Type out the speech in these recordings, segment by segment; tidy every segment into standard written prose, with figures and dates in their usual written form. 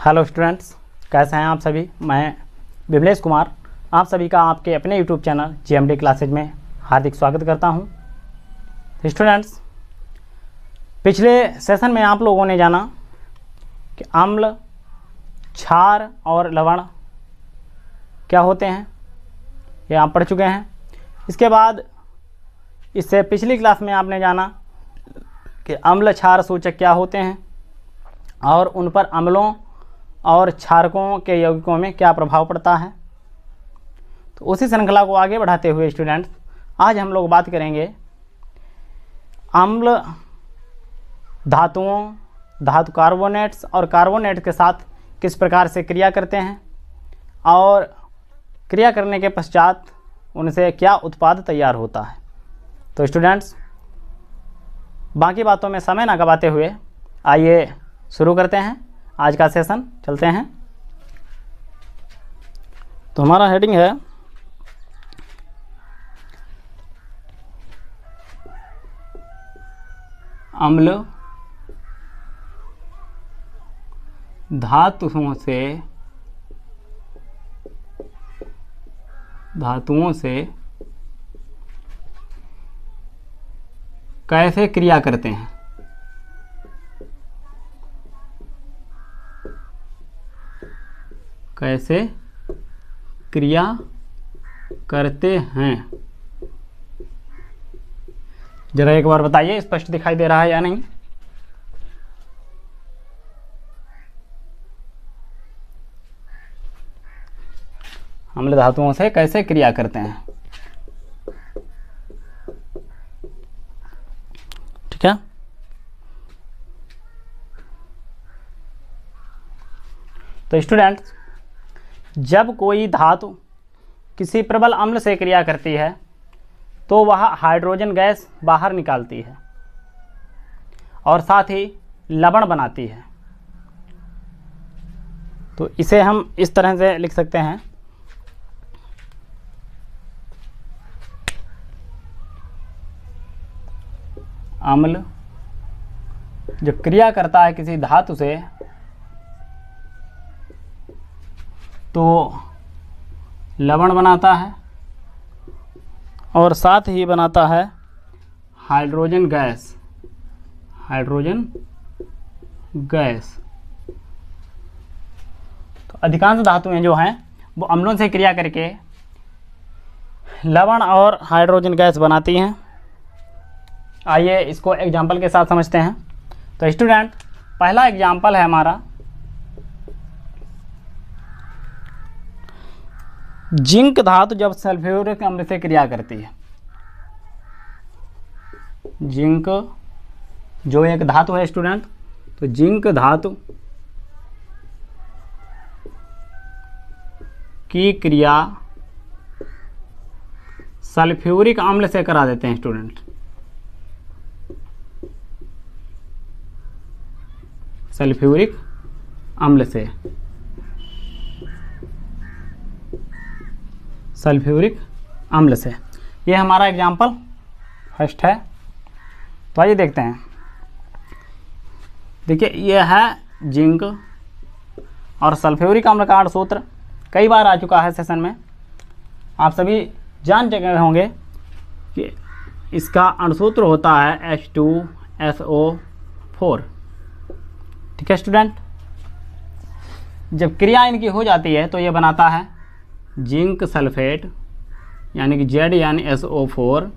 Hello students, कैसे हैं आप सभी। मैं विमलेश कुमार आप सभी का आपके अपने यूट्यूब चैनल GMD क्लासेज में हार्दिक स्वागत करता हूं। स्टूडेंट्स, पिछले सेशन में आप लोगों ने जाना कि अम्ल, क्षार और लवण क्या होते हैं, ये आप पढ़ चुके हैं। इसके बाद इससे पिछली क्लास में आपने जाना कि अम्ल क्षार सूचक क्या होते हैं और उन पर अम्लों और क्षारकों के यौगिकों में क्या प्रभाव पड़ता है। तो उसी श्रृंखला को आगे बढ़ाते हुए स्टूडेंट्स, आज हम लोग बात करेंगे अम्ल धातुओं, धातु कार्बोनेट्स और कार्बोनेट के साथ किस प्रकार से क्रिया करते हैं और क्रिया करने के पश्चात उनसे क्या उत्पाद तैयार होता है। तो स्टूडेंट्स, बाकी बातों में समय ना गवाते हुए आइए शुरू करते हैं आज का सेशन। चलते हैं। तो हमारा हेडिंग है अम्ल धातुओं से कैसे क्रिया करते हैं। कैसे क्रिया करते हैं, जरा एक बार बताइए, स्पष्ट दिखाई दे रहा है या नहीं। अम्ल धातुओं से कैसे क्रिया करते हैं, ठीक है। तो स्टूडेंट्स, जब कोई धातु किसी प्रबल अम्ल से क्रिया करती है तो वह हाइड्रोजन गैस बाहर निकालती है और साथ ही लवण बनाती है। तो इसे हम इस तरह से लिख सकते हैं, अम्ल जब क्रिया करता है किसी धातु से तो लवण बनाता है और साथ ही बनाता है हाइड्रोजन गैस। तो अधिकांश धातुएं जो हैं वो अम्लों से क्रिया करके लवण और हाइड्रोजन गैस बनाती हैं। आइए इसको एग्जाम्पल के साथ समझते हैं। तो स्टूडेंट, पहला एग्जाम्पल है हमारा जिंक धातु जब सल्फ्यूरिक अम्ल से क्रिया करती है। जिंक जो एक धातु है स्टूडेंट, तो जिंक धातु की क्रिया सल्फ्यूरिक अम्ल से करा देते हैं स्टूडेंट। सल्फ्यूरिक अम्ल से, सल्फ्यूरिक अम्ल से। ये हमारा एग्जाम्पल फर्स्ट है। तो आइए देखते हैं। देखिए, ये है जिंक और सल्फ्यूरिक अम्ल का सूत्र कई बार आ चुका है सेशन में। आप सभी जान चुके होंगे कि इसका अणुसूत्र होता है H2SO4, ठीक है स्टूडेंट। जब क्रिया इनकी हो जाती है तो ये बनाता है जिंक सल्फेट यानी कि Z यानी SO4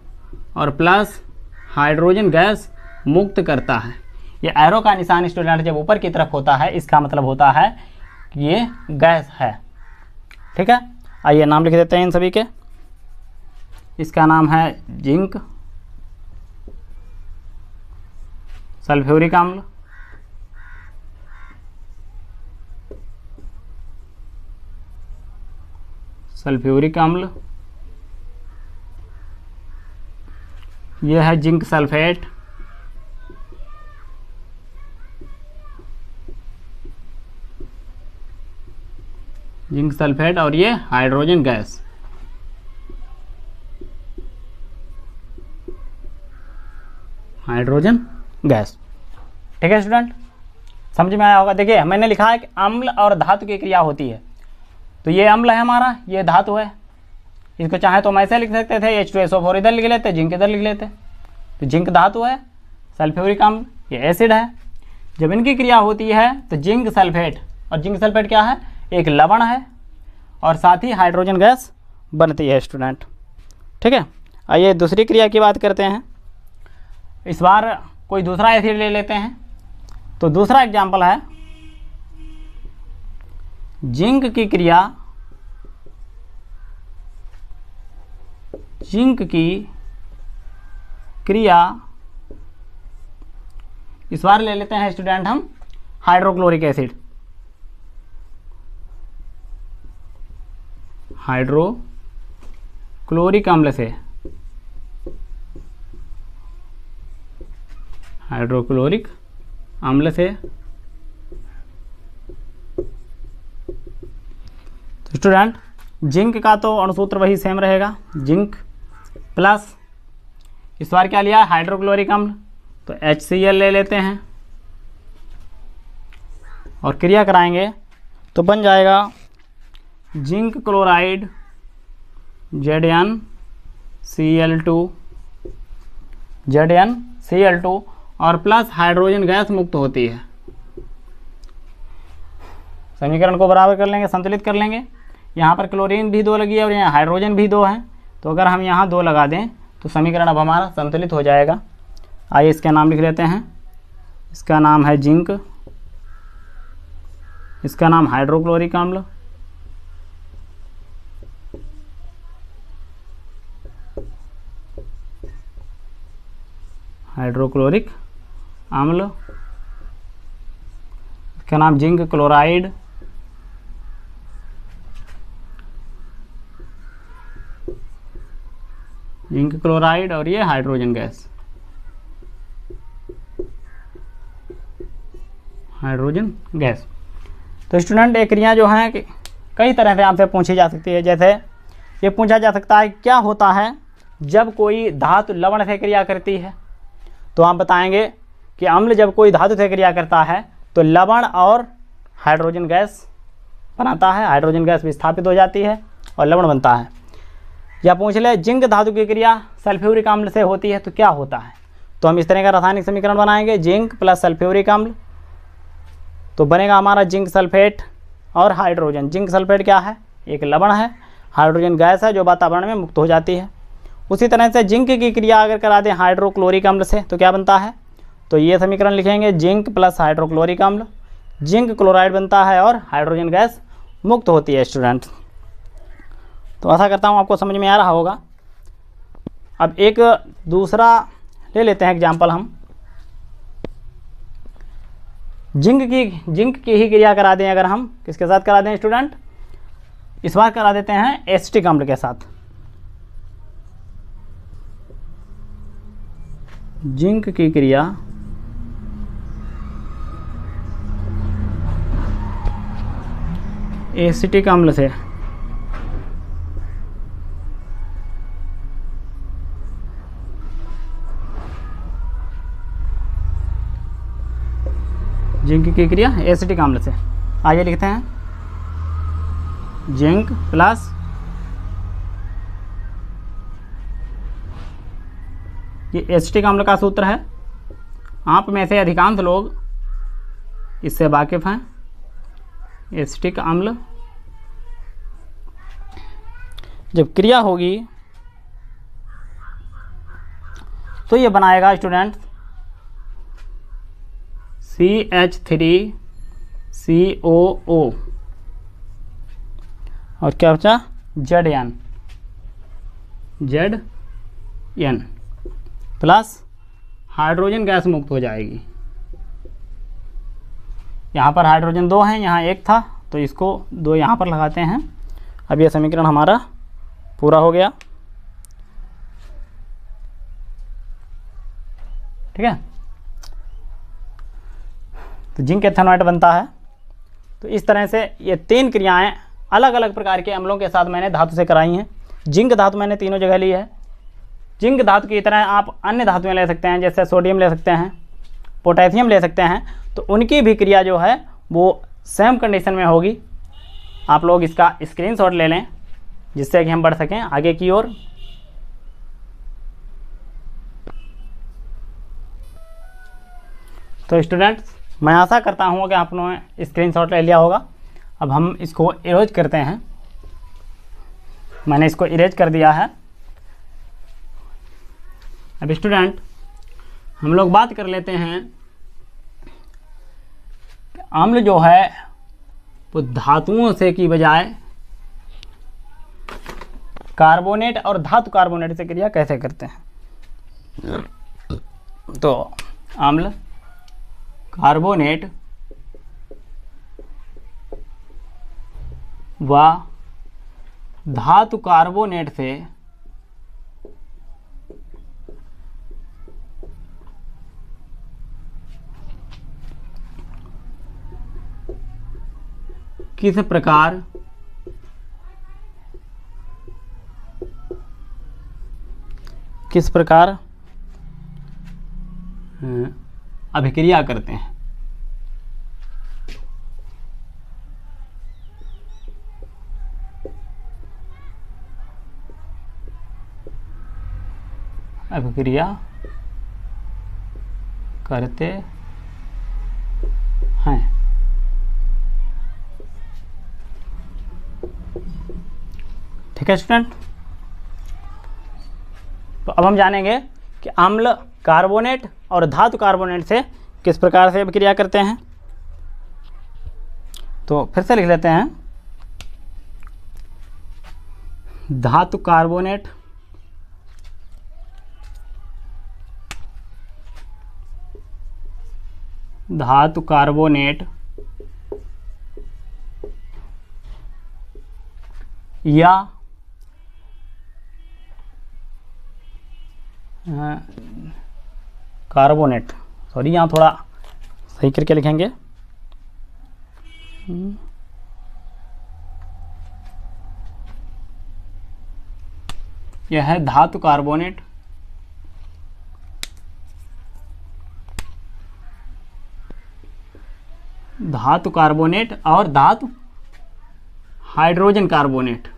और प्लस हाइड्रोजन गैस मुक्त करता है। ये एरो का निशान स्टूडेंट जब ऊपर की तरफ होता है इसका मतलब होता है कि ये गैस है, ठीक है। आइए नाम लिख देते हैं इन सभी के। इसका नाम है जिंक सल्फ्यूरिक अम्ल, सल्फ्यूरिक अम्ल। यह है जिंक सल्फेट, जिंक सल्फेट और ये हाइड्रोजन गैस। हाइड्रोजन गैस, ठीक है स्टूडेंट। समझ में आया होगा। देखिए मैंने लिखा है कि अम्ल और धातु की क्रिया होती है, तो ये अम्ल है हमारा, ये धातु है। इसको चाहे तो हम ऐसे लिख सकते थे, H2SO4 इधर लिख लेते, जिंक इधर लिख लेते। तो जिंक धातु है, सल्फ्यूरिक अम्ल ये एसिड है। जब इनकी क्रिया होती है तो जिंक सल्फेट, और जिंक सल्फेट क्या है, एक लवण है और साथ ही हाइड्रोजन गैस बनती है स्टूडेंट। ठीक है, आइए दूसरी क्रिया की बात करते हैं। इस बार कोई दूसरा एसिड ले लेते हैं। तो दूसरा एग्जाम्पल है जिंक की क्रिया, जिंक की क्रिया, इस बार ले लेते हैं स्टूडेंट हम हाइड्रोक्लोरिक एसिड, हाइड्रोक्लोरिक अम्ल से, हाइड्रोक्लोरिक अम्ल से। तो स्टूडेंट जिंक का तो अणुसूत्र वही सेम रहेगा, जिंक प्लस इस बार क्या लिया, हाइड्रोक्लोरिक अम्ल, तो HCl ले लेते हैं और क्रिया कराएंगे तो बन जाएगा जिंक क्लोराइड ZnCl2, ZnCl2 और प्लस हाइड्रोजन गैस मुक्त होती है। समीकरण को बराबर कर लेंगे, संतुलित कर लेंगे। यहाँ पर क्लोरीन भी 2 लगी है और यहाँ हाइड्रोजन भी 2 है, तो अगर हम यहाँ 2 लगा दें तो समीकरण अब हमारा संतुलित हो जाएगा। आइए इसका नाम लिख लेते हैं, इसका नाम है जिंक, इसका नाम हाइड्रोक्लोरिक अम्ल, हाइड्रोक्लोरिक अम्ल, इसका नाम जिंक क्लोराइड, जिंक क्लोराइड और ये हाइड्रोजन गैस, हाइड्रोजन गैस। तो स्टूडेंट ये क्रिया जो हैं कि कई तरह से आपसे पूछी जा सकती है। जैसे ये पूछा जा सकता है क्या होता है जब कोई धातु लवण से क्रिया करती है, तो आप बताएंगे कि अम्ल जब कोई धातु से क्रिया करता है तो लवण और हाइड्रोजन गैस बनाता है, हाइड्रोजन गैस विस्थापित हो जाती है और लवण बनता है। या पूछ ले जिंक धातु की क्रिया सल्फ्यूरिक अम्ल से होती है तो क्या होता है, तो हम इस तरह का रासायनिक समीकरण बनाएंगे, जिंक प्लस सल्फ्यूरिक अम्ल, तो बनेगा हमारा जिंक सल्फेट और हाइड्रोजन। जिंक सल्फेट क्या है, एक लवण है, हाइड्रोजन गैस है जो वातावरण में मुक्त हो जाती है। उसी तरह से जिंक की क्रिया अगर करा दें हाइड्रोक्लोरिक अम्ल से तो क्या बनता है, तो ये समीकरण लिखेंगे जिंक प्लस हाइड्रोक्लोरिक अम्ल, जिंक क्लोराइड बनता है और हाइड्रोजन गैस मुक्त होती है स्टूडेंट। तो आशा करता हूँ आपको समझ में आ रहा होगा। अब एक दूसरा ले लेते हैं एग्जाम्पल हम, जिंक की ही क्रिया करा दें अगर हम, किसके साथ करा दें स्टूडेंट, इस बार करा देते हैं एसिटिक अम्ल के साथ। जिंक की क्रिया एसिटिक अम्ल से, जिंक की क्रिया एसिटिक अम्ल से। आगे लिखते हैं जिंक प्लस ये एसिटिक अम्ल का सूत्र है, आप में से अधिकांश लोग इससे वाकिफ हैं। एसिटिक अम्ल जब क्रिया होगी तो ये बनाएगा स्टूडेंट CH3COO और क्या बचा Zn प्लस हाइड्रोजन गैस मुक्त हो जाएगी। यहाँ पर हाइड्रोजन 2 हैं, यहाँ 1 था तो इसको 2 यहाँ पर लगाते हैं। अब यह समीकरण हमारा पूरा हो गया। ठीक है, तो जिंक एथेनॉइड बनता है। तो इस तरह से ये 3 क्रियाएं अलग अलग प्रकार के अम्लों के साथ मैंने धातु से कराई हैं। जिंक धातु मैंने तीनों जगह ली है। जिंक धातु की तरह आप अन्य धातुएं ले सकते हैं, जैसे सोडियम ले सकते हैं, पोटेशियम ले सकते हैं। तो उनकी भी क्रिया जो है वो सेम कंडीशन में होगी। आप लोग इसका स्क्रीनशॉट ले लें जिससे कि हम बढ़ सकें आगे की ओर। तो स्टूडेंट्स, मैं आशा करता हूँ कि आप लोगों ने स्क्रीनशॉट ले लिया होगा। अब हम इसको इरेज करते हैं। मैंने इसको इरेज कर दिया है। अब स्टूडेंट, हम लोग बात कर लेते हैं कि अम्ल जो है वो धातुओं से की बजाय कार्बोनेट और धातु कार्बोनेट से क्रिया कैसे करते हैं। तो अम्ल कार्बोनेट व धातु कार्बोनेट से किस प्रकार अभिक्रिया करते हैं। अभिक्रिया करते हैं। ठीक है स्टूडेंट, तो अब हम जानेंगे कि अम्ल कार्बोनेट और धातु कार्बोनेट से किस प्रकार से अभिक्रिया करते हैं। तो फिर से लिख लेते हैं, धातु कार्बोनेट या कार्बोनेट, सॉरी यहाँ थोड़ा सही करके लिखेंगे। यह है धातु कार्बोनेट और धातु हाइड्रोजन कार्बोनेट।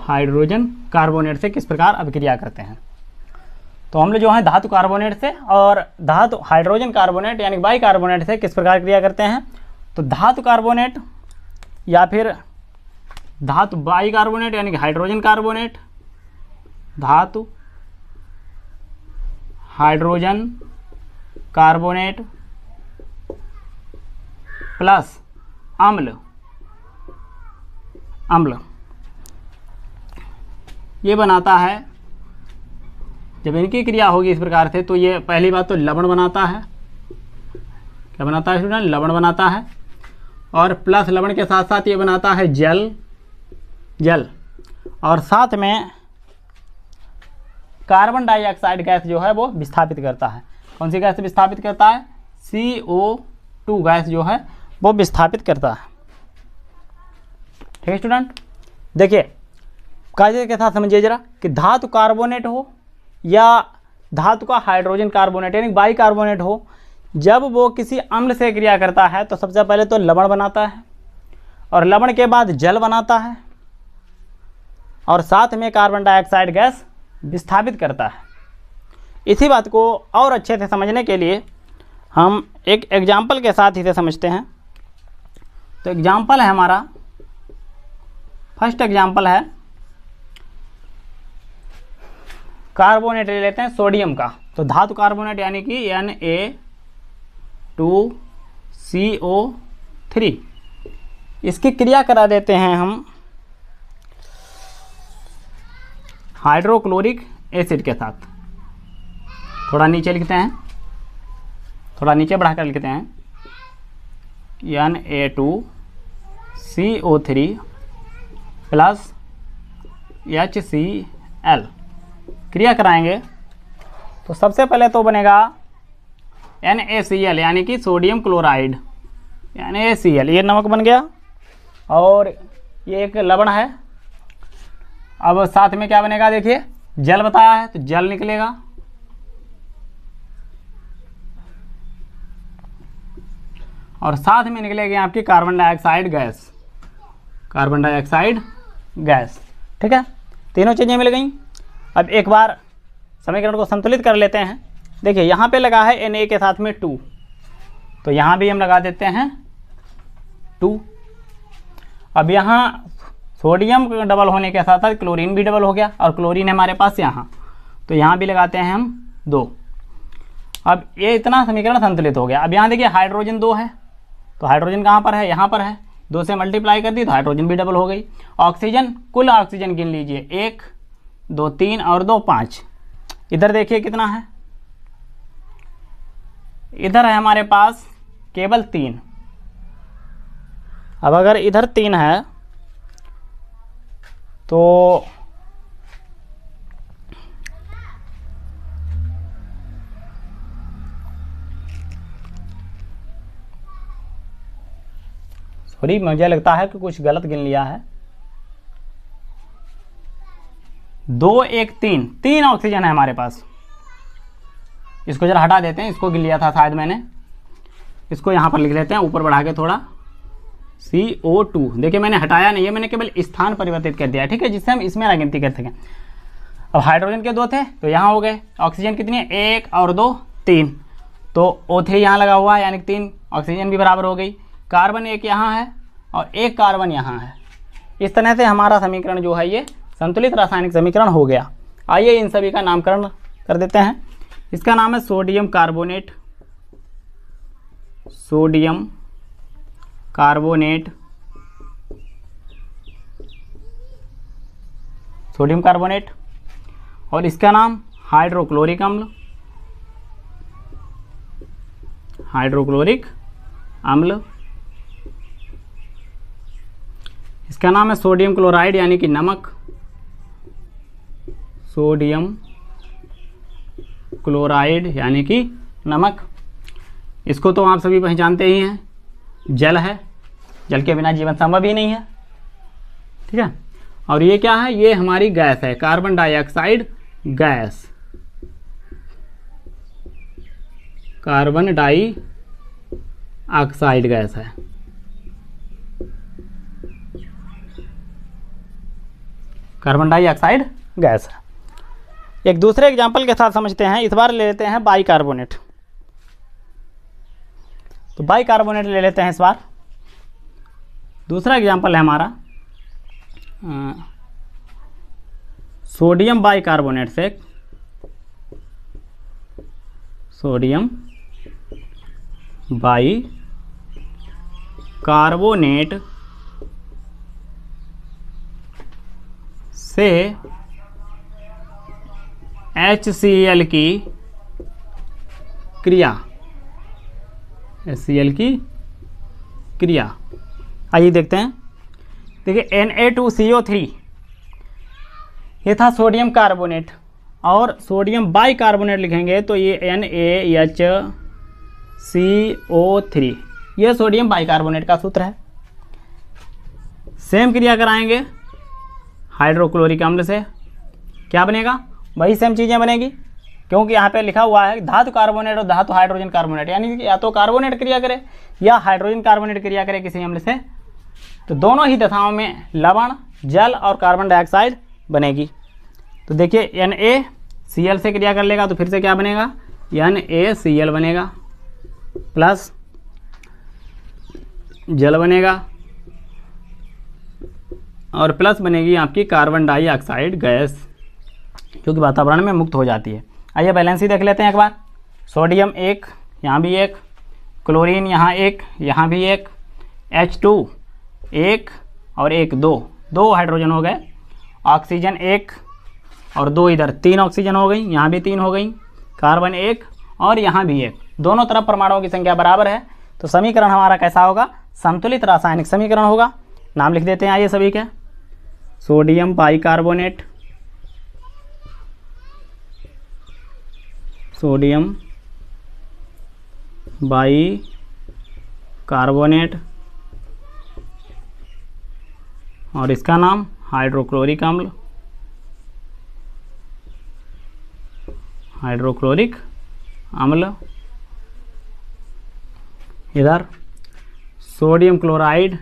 हाइड्रोजन कार्बोनेट से किस प्रकार अभिक्रिया करते हैं। तो हम लोग जो है धातु कार्बोनेट से और धातु हाइड्रोजन कार्बोनेट यानी बाई कार्बोनेट से किस प्रकार क्रिया करते हैं। तो धातु कार्बोनेट या फिर धातु बाई कार्बोनेट यानी कि हाइड्रोजन कार्बोनेट, धातु हाइड्रोजन कार्बोनेट प्लस अम्ल ये बनाता है। जब इनकी क्रिया होगी इस प्रकार से तो ये पहली बात तो लवण बनाता है। क्या बनाता है स्टूडेंट? लवण बनाता है। और प्लस लवण के साथ साथ ये बनाता है जल और साथ में कार्बन डाइऑक्साइड गैस जो है वो विस्थापित करता है। कौन सी गैस विस्थापित करता है? CO2 गैस जो है वो विस्थापित करता है। ठीक है स्टूडेंट, देखिए कायदे के साथ समझिए जरा कि धातु कार्बोनेट हो या धातु का हाइड्रोजन कार्बोनेट यानी बाई कार्बोनेट हो, जब वो किसी अम्ल से क्रिया करता है तो सबसे पहले तो लवण बनाता है और लवण के बाद जल बनाता है और साथ में कार्बन डाइऑक्साइड गैस विस्थापित करता है। इसी बात को और अच्छे से समझने के लिए हम एक एग्जाम्पल के साथ इसे समझते हैं। तो एग्जाम्पल है हमारा, फर्स्ट एग्जाम्पल है कार्बोनेट ले लेते हैं सोडियम का। तो धातु कार्बोनेट यानी कि Na2CO3, इसकी क्रिया करा देते हैं हम हाइड्रोक्लोरिक एसिड के साथ। थोड़ा नीचे लिखते हैं, थोड़ा नीचे बढ़ाकर लिखते हैं Na2CO3 प्लस HCl क्रिया कराएंगे तो सबसे पहले तो बनेगा NaCl यानी कि सोडियम क्लोराइड, NaCl ये नमक बन गया और ये एक लवण है। अब साथ में क्या बनेगा देखिए जल बताया है तो जल निकलेगा, और साथ में निकलेगी आपकी carbon dioxide gas, carbon dioxide gas. ठीक है, तीनों चीज़ें मिल गई। अब एक बार समीकरण को संतुलित कर लेते हैं। देखिए यहाँ पे लगा है Na के साथ में 2, तो यहाँ भी हम लगा देते हैं 2। अब यहाँ सोडियम डबल होने के साथ साथ क्लोरीन भी डबल हो गया, और क्लोरीन है हमारे पास यहाँ, तो यहाँ भी लगाते हैं हम 2। अब ये इतना समीकरण संतुलित हो गया। अब यहाँ देखिए हाइड्रोजन 2 है, तो हाइड्रोजन कहाँ पर है, यहाँ पर है, 2 से मल्टीप्लाई कर दी तो हाइड्रोजन भी डबल हो गई। ऑक्सीजन, कुल ऑक्सीजन गिन लीजिए, 1 2 3 और 2 5। इधर देखिए कितना है, इधर है हमारे पास केवल 3। अब अगर इधर 3 है तो सॉरी, मुझे लगता है कि कुछ गलत गिन लिया है। 2 1 3 ऑक्सीजन है हमारे पास। इसको जरा हटा देते हैं, इसको गिन लिया था शायद मैंने, इसको यहाँ पर लिख लेते हैं ऊपर बढ़ा के थोड़ा, CO2। देखिए मैंने हटाया नहीं है, मैंने केवल स्थान परिवर्तित कर दिया, ठीक है, जिससे हम इसमें ना गिनती कर सकें। अब हाइड्रोजन के 2 थे तो यहाँ हो गए। ऑक्सीजन कितनी है, 1 और 2 3, तो O3 यहाँ लगा हुआ है, यानी 3 ऑक्सीजन भी बराबर हो गई। कार्बन 1 यहाँ है और 1 कार्बन यहाँ है। इस तरह से हमारा समीकरण जो है ये संतुलित रासायनिक समीकरण हो गया। आइए इन सभी का नामकरण कर देते हैं। इसका नाम है sodium carbonate, sodium carbonate, sodium carbonate, और इसका नाम हाइड्रोक्लोरिक अम्ल, हाइड्रोक्लोरिक अम्ल। इसका नाम है सोडियम क्लोराइड यानी कि नमक, सोडियम क्लोराइड यानी कि नमक। इसको तो आप सभी पहचानते ही हैं, जल है, जल के बिना जीवन संभव ही नहीं है। ठीक है, और ये क्या है, ये हमारी गैस है, carbon dioxide gas, carbon dioxide gas है। कार्बन डाइऑक्साइड गैस है। एक दूसरे एग्जाम्पल के साथ समझते हैं। इस बार ले लेते हैं बाइकार्बोनेट, तो बाइकार्बोनेट ले लेते हैं इस बार। दूसरा एग्जाम्पल है हमारा सोडियम बाइकार्बोनेट से, सोडियम बाइकार्बोनेट से HCl की क्रिया, HCl की क्रिया। आइए देखते हैं। देखिए Na2CO3 ये था सोडियम कार्बोनेट, और सोडियम बाइकार्बोनेट लिखेंगे तो ये NaHCO3, ये सोडियम बाइकार्बोनेट का सूत्र है। सेम क्रिया कराएंगे हाइड्रोक्लोरिक अम्ल से, क्या बनेगा, वही सेम चीज़ें बनेगी, क्योंकि यहाँ पे लिखा हुआ है धातु कार्बोनेट और धातु हाइड्रोजन कार्बोनेट, यानी कि या तो कार्बोनेट क्रिया करे या हाइड्रोजन कार्बोनेट क्रिया करे किसी अम्ल से, तो दोनों ही दशाओं में लवण, जल और कार्बन डाइऑक्साइड बनेगी। तो देखिए NaCl से क्रिया कर लेगा तो फिर से क्या बनेगा, NaCl बनेगा, प्लस जल बनेगा, और प्लस बनेगी आपकी कार्बन डाइऑक्साइड गैस, क्योंकि वातावरण में मुक्त हो जाती है। आइए बैलेंस ही देख लेते हैं एक बार। सोडियम 1, यहाँ भी 1, क्लोरीन यहाँ 1, यहाँ भी 1, H2 1 और 1 2 हाइड्रोजन हो गए। ऑक्सीजन 1 और 2, इधर 3 ऑक्सीजन हो गई, यहाँ भी 3 हो गई। कार्बन 1 और यहाँ भी 1, दोनों तरफ परमाणुओं की संख्या बराबर है। तो समीकरण हमारा कैसा होगा, संतुलित रासायनिक समीकरण होगा। नाम लिख देते हैं आइए सभी के। सोडियम बाइकार्बोनेट, सोडियम बाइकार्बोनेट, और इसका नाम हाइड्रोक्लोरिक अम्ल, हाइड्रोक्लोरिक अम्ल, इधर सोडियम क्लोराइड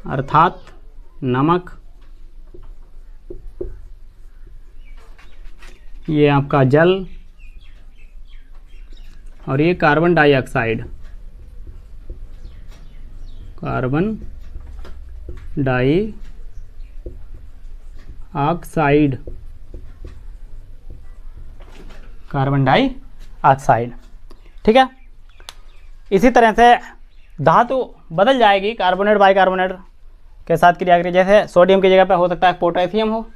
अर्थात नमक, ये आपका जल, और ये carbon dioxide, carbon dioxide, carbon dioxide. ठीक है, इसी तरह से धातु बदल जाएगी कार्बोनेट बाइकार्बोनेट के साथ क्रिया करें। जैसे सोडियम की जगह पे हो सकता है पोटेशियम हो,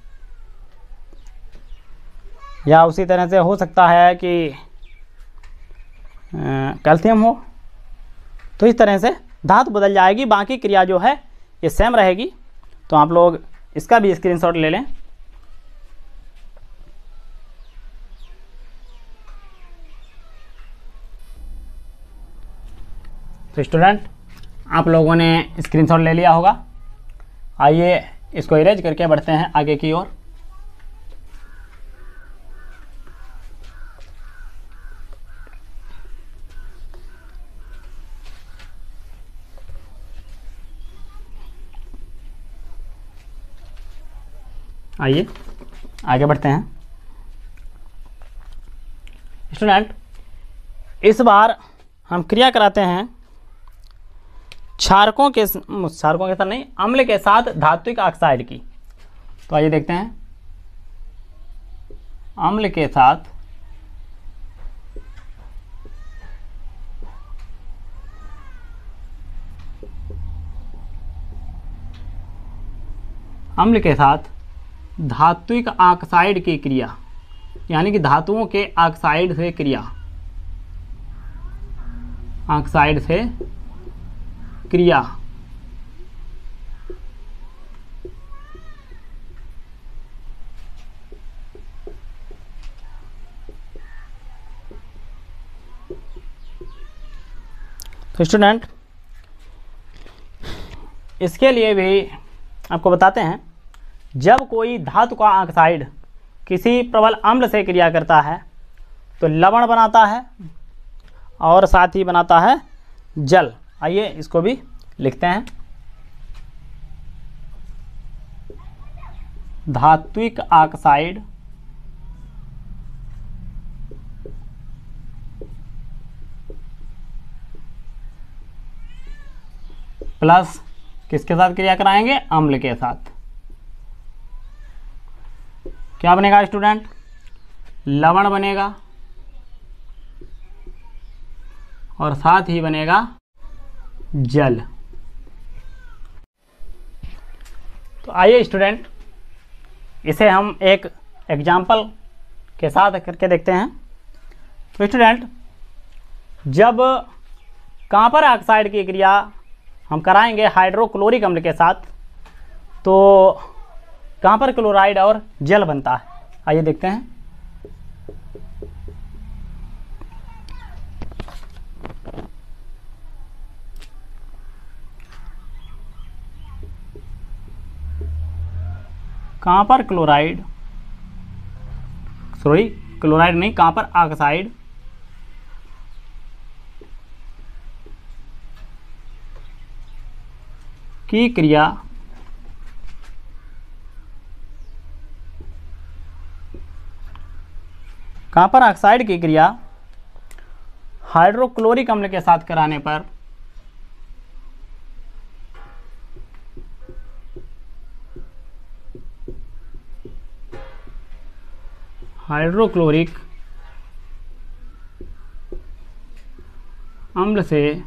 या उसी तरह से हो सकता है कि कैल्शियम हो। तो इस तरह से धातु बदल जाएगी, बाकी क्रिया जो है ये सेम रहेगी। तो आप लोग इसका भी स्क्रीनशॉट ले लें। तो स्टूडेंट, आप लोगों ने स्क्रीनशॉट ले लिया होगा। आइए इसको इरेज करके बढ़ते हैं आगे की ओर। आइए आगे बढ़ते हैं स्टूडेंट। इस बार हम क्रिया कराते हैं क्षारकों के साथ नहीं, अम्ल के साथ धात्विक ऑक्साइड की। तो आइए देखते हैं, अम्ल के साथ धात्विक ऑक्साइड की क्रिया, यानी कि धातुओं के ऑक्साइड से क्रिया, ऑक्साइड से क्रिया। तो स्टूडेंट, इसके लिए भी आपको बताते हैं, जब कोई धातु का ऑक्साइड किसी प्रबल अम्ल से क्रिया करता है तो लवण बनाता है और साथ ही बनाता है जल। आइए इसको भी लिखते हैं। धात्विक ऑक्साइड प्लस किसके साथ क्रिया कराएंगे? अम्ल के साथ। क्या बनेगा स्टूडेंट? लवण बनेगा और साथ ही बनेगा जल। तो आइए स्टूडेंट, इसे हम एक एग्जाम्पल के साथ करके देखते हैं। तो स्टूडेंट, जब कॉपर ऑक्साइड की क्रिया हम कराएंगे हाइड्रोक्लोरिक अम्ल के साथ तो कॉपर क्लोराइड और जल बनता है। आइए देखते हैं। कॉपर क्लोराइड, सॉरी क्लोराइड नहीं, कॉपर ऑक्साइड की क्रिया कॉपर ऑक्साइड की क्रिया हाइड्रोक्लोरिक अम्ल के साथ कराने पर हाइड्रोक्लोरिक अम्ल से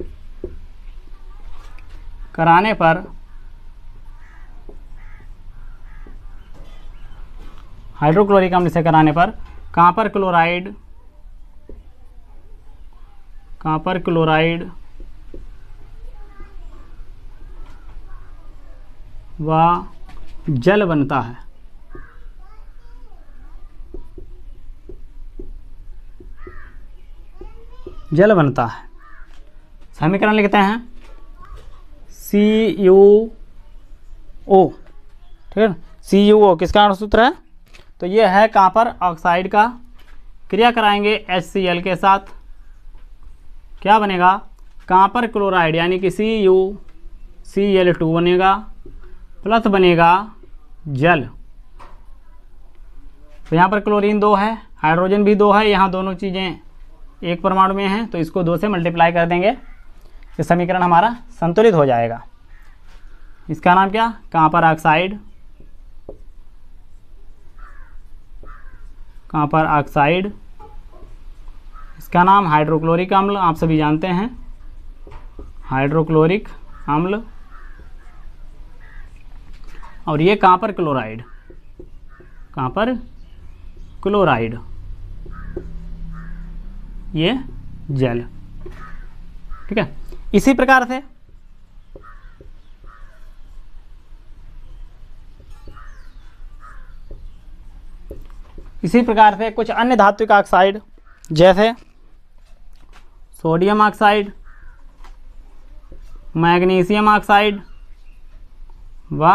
कराने पर हाइड्रोक्लोरिक अम्ल से कराने पर कॉपर क्लोराइड व जल बनता है। जल बनता है। समीकरण लिखते हैं CuO, ठीक है। CuO किसका अणुसूत्र है? तो ये है कॉपर ऑक्साइड का क्रिया कराएंगे HCl के साथ, क्या बनेगा, कॉपर क्लोराइड यानी कि CuCl2 बनेगा, प्लस बनेगा जल। तो यहाँ पर क्लोरीन 2 है, हाइड्रोजन भी 2 है, यहाँ दोनों चीज़ें एक परमाणु में हैं, तो इसको 2 से मल्टीप्लाई कर देंगे, ये समीकरण हमारा संतुलित हो जाएगा। इसका नाम क्या, कॉपर ऑक्साइड, कॉपर ऑक्साइड। इसका नाम हाइड्रोक्लोरिक अम्ल, आप सभी जानते हैं, हाइड्रोक्लोरिक अम्ल। और ये कॉपर क्लोराइड, कॉपर क्लोराइड, ये जल। ठीक है, इसी प्रकार से कुछ अन्य धात्विक ऑक्साइड जैसे सोडियम ऑक्साइड, मैग्नीशियम ऑक्साइड व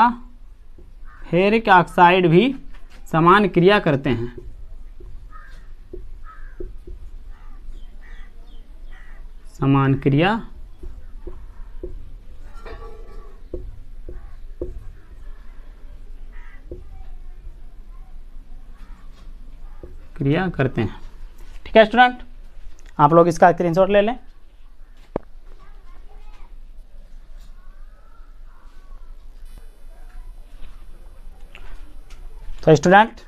फेरिक ऑक्साइड भी समान क्रिया करते हैं। समान क्रिया करते हैं। ठीक है स्टूडेंट, आप लोग इसका स्क्रीनशॉट ले लें। तो स्टूडेंट,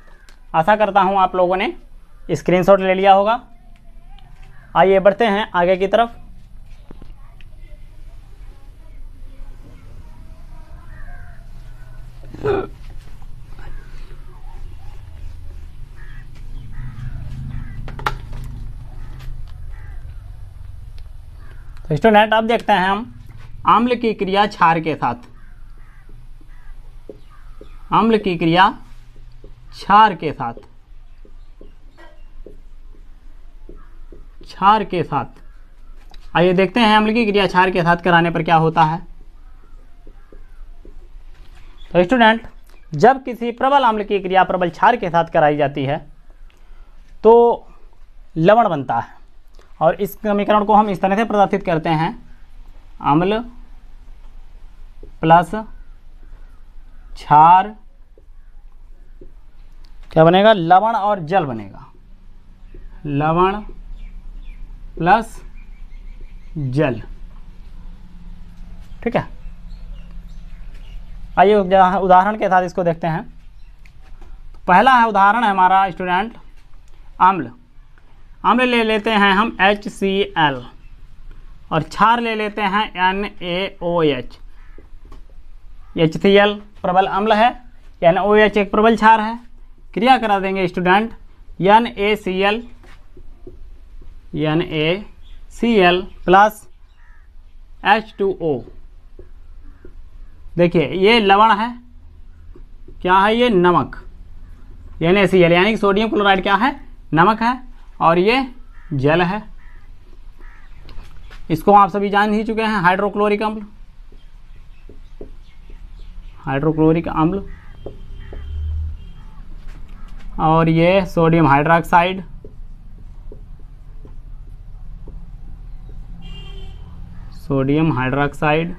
आशा करता हूं आप लोगों ने स्क्रीनशॉट ले लिया होगा। आइए बढ़ते हैं आगे की तरफ। तो स्टूडेंट, अब देखते हैं हम अम्ल की क्रिया क्षार के साथ। अम्ल की क्रिया क्षार के साथ, क्षार के साथ। आइए देखते हैं अम्ल की क्रिया क्षार के साथ कराने पर क्या होता है। तो स्टूडेंट, जब किसी प्रबल अम्ल की क्रिया प्रबल क्षार के साथ कराई जाती है तो लवण बनता है, और इस समीकरण को हम इस तरह से प्रदर्शित करते हैं, अम्ल प्लस क्षार, क्या बनेगा, लवण और जल बनेगा, लवण प्लस जल। ठीक है, आइए उदाहरण के साथ इसको देखते हैं। पहला है उदाहरण है हमारा स्टूडेंट अम्ल। अम्ल ले लेते हैं हम HCl और क्षार ले लेते हैं NaOH। HCl प्रबल अम्ल है, NaOH एक प्रबल क्षार है। क्रिया करा देंगे स्टूडेंट NaCl प्लस H2O। देखिए ये लवण है, क्या है, ये नमक, NaCl यानी कि सोडियम क्लोराइड क्या है, नमक है, और ये जल है। इसको आप सभी जान ही चुके हैं, हाइड्रोक्लोरिक अम्ल, हाइड्रोक्लोरिक अम्ल। और ये सोडियम हाइड्रोक्साइड, सोडियम हाइड्रोक्साइड।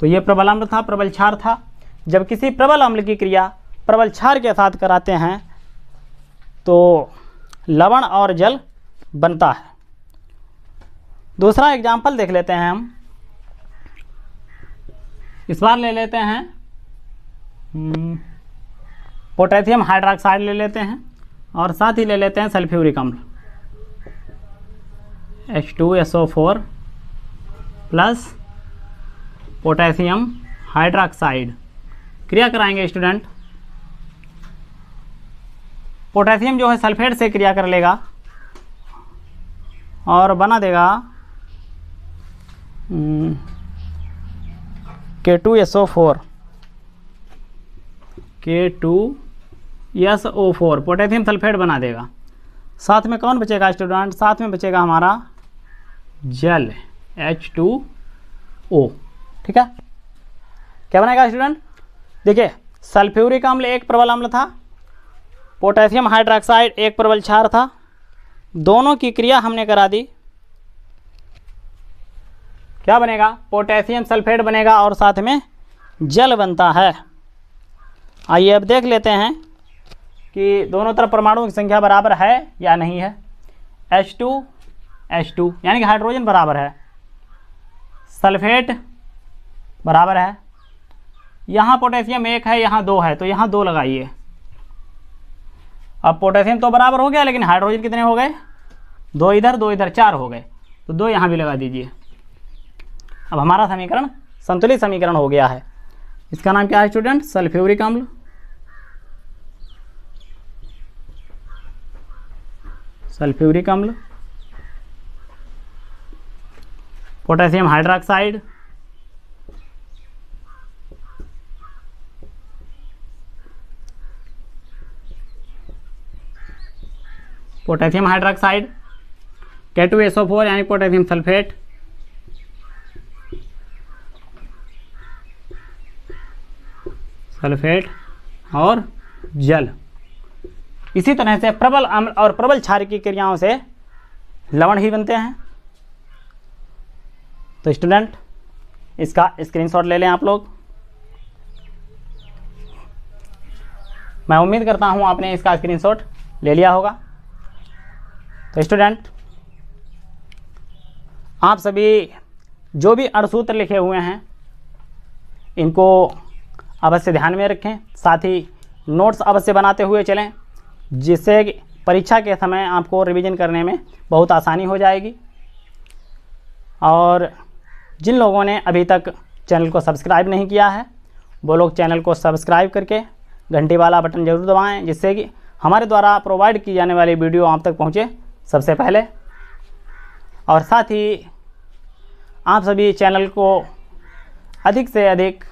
तो ये प्रबल अम्ल था, प्रबल क्षार था। जब किसी प्रबल अम्ल की क्रिया प्रबल क्षार के साथ कराते हैं तो लवण और जल बनता है। दूसरा एग्जाम्पल देख लेते हैं हम। इस बार ले लेते हैं पोटेशियम हाइड्रोक्साइड ले लेते हैं, और साथ ही ले लेते हैं सल्फ्यूरिक अम्ल H2SO4 प्लस पोटेशियम हाइड्रोक्साइड। क्रिया कराएंगे स्टूडेंट। पोटेशियम जो है सल्फेट से क्रिया कर लेगा और बना देगा K2SO4, K2SO4 पोटेशियम सल्फेट बना देगा। साथ में कौन बचेगा स्टूडेंट, साथ में बचेगा हमारा जल H2O। ठीक है, क्या बनाएगा स्टूडेंट, देखिए सल्फ्यूरिक अम्ल एक प्रबल अम्ल था, पोटेशियम हाइड्रोक्साइड एक प्रबल क्षार था, दोनों की क्रिया हमने करा दी, क्या बनेगा? पोटेशियम सल्फेट बनेगा और साथ में जल बनता है। आइए अब देख लेते हैं कि दोनों तरफ परमाणुओं की संख्या बराबर है या नहीं है। H2 यानी कि हाइड्रोजन बराबर है, सल्फेट बराबर है, यहाँ पोटेशियम 1 है, यहाँ 2 है, तो यहाँ 2 लगाइए। अब पोटेशियम तो बराबर हो गया, लेकिन हाइड्रोजन कितने हो गए? 2 इधर 2 इधर, 4 हो गए, तो 2 यहाँ भी लगा दीजिए। अब हमारा समीकरण संतुलित समीकरण हो गया है। इसका नाम क्या है स्टूडेंट? सल्फ्यूरिक अम्ल। सल्फ्यूरिक अम्ल, potassium hydroxide, potassium hydroxide, K2SO4 यानी पोटेशियम सल्फेट, और जल। इसी तरह से प्रबल अम्ल और प्रबल क्षार की क्रियाओं से लवण ही बनते हैं। तो स्टूडेंट इसका स्क्रीनशॉट ले लें आप लोग। मैं उम्मीद करता हूं आपने इसका स्क्रीनशॉट ले लिया होगा। तो स्टूडेंट आप सभी जो भी अणुसूत्र लिखे हुए हैं इनको अवश्य ध्यान में रखें, साथ ही नोट्स अवश्य बनाते हुए चलें, जिससे परीक्षा के समय आपको रिवीजन करने में बहुत आसानी हो जाएगी। और जिन लोगों ने अभी तक चैनल को सब्सक्राइब नहीं किया है वो लोग चैनल को सब्सक्राइब करके घंटी वाला बटन ज़रूर दबाएं, जिससे कि हमारे द्वारा प्रोवाइड की जाने वाली वीडियो आप तक पहुंचे सबसे पहले। और साथ ही आप सभी चैनल को अधिक से अधिक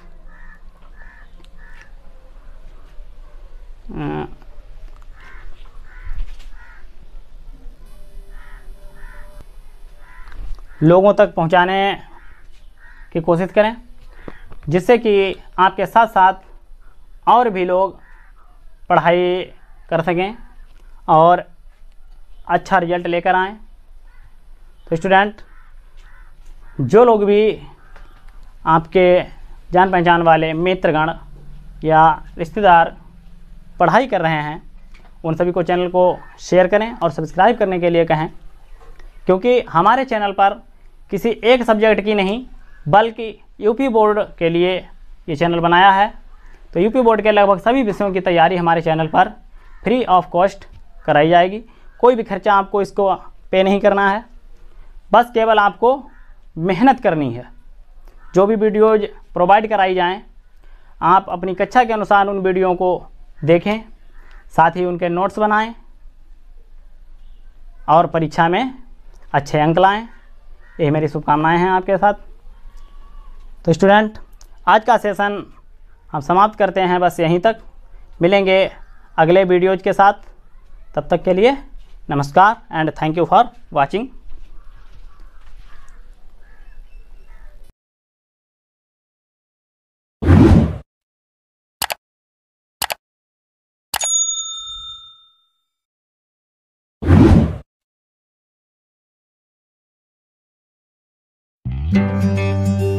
लोगों तक पहुंचाने की कोशिश करें, जिससे कि आपके साथ साथ और भी लोग पढ़ाई कर सकें और अच्छा रिजल्ट लेकर आएं। तो स्टूडेंट जो लोग भी आपके जान पहचान वाले मित्रगण या रिश्तेदार पढ़ाई कर रहे हैं उन सभी को चैनल को शेयर करें और सब्सक्राइब करने के लिए कहें, क्योंकि हमारे चैनल पर किसी एक सब्जेक्ट की नहीं बल्कि यूपी बोर्ड के लिए ये चैनल बनाया है। तो यूपी बोर्ड के लगभग सभी विषयों की तैयारी हमारे चैनल पर फ्री ऑफ कॉस्ट कराई जाएगी। कोई भी खर्चा आपको इसको पे नहीं करना है, बस केवल आपको मेहनत करनी है। जो भी वीडियोज प्रोवाइड कराई जाएं आप अपनी कक्षा के अनुसार उन वीडियो को देखें, साथ ही उनके नोट्स बनाएं और परीक्षा में अच्छे अंक लाएं। यही मेरी शुभकामनाएं हैं आपके साथ। तो स्टूडेंट आज का सेशन हम समाप्त करते हैं, बस यहीं तक। मिलेंगे अगले वीडियोज के साथ, तब तक के लिए नमस्कार and thank you for watching. Thank you.